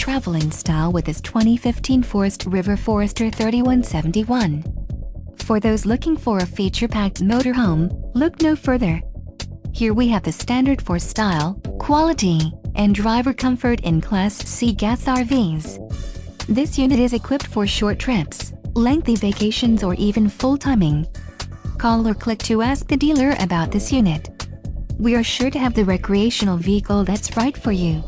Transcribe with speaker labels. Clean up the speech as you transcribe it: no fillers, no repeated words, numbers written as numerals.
Speaker 1: traveling style with this 2015 Forest River Forester 3171. For those looking for a feature-packed motorhome, look no further. Here we have the standard for style, quality, and driver comfort in Class C gas RVs. This unit is equipped for short trips, lengthy vacations, or even full timing. Call or click to ask the dealer about this unit. We are sure to have the recreational vehicle that's right for you.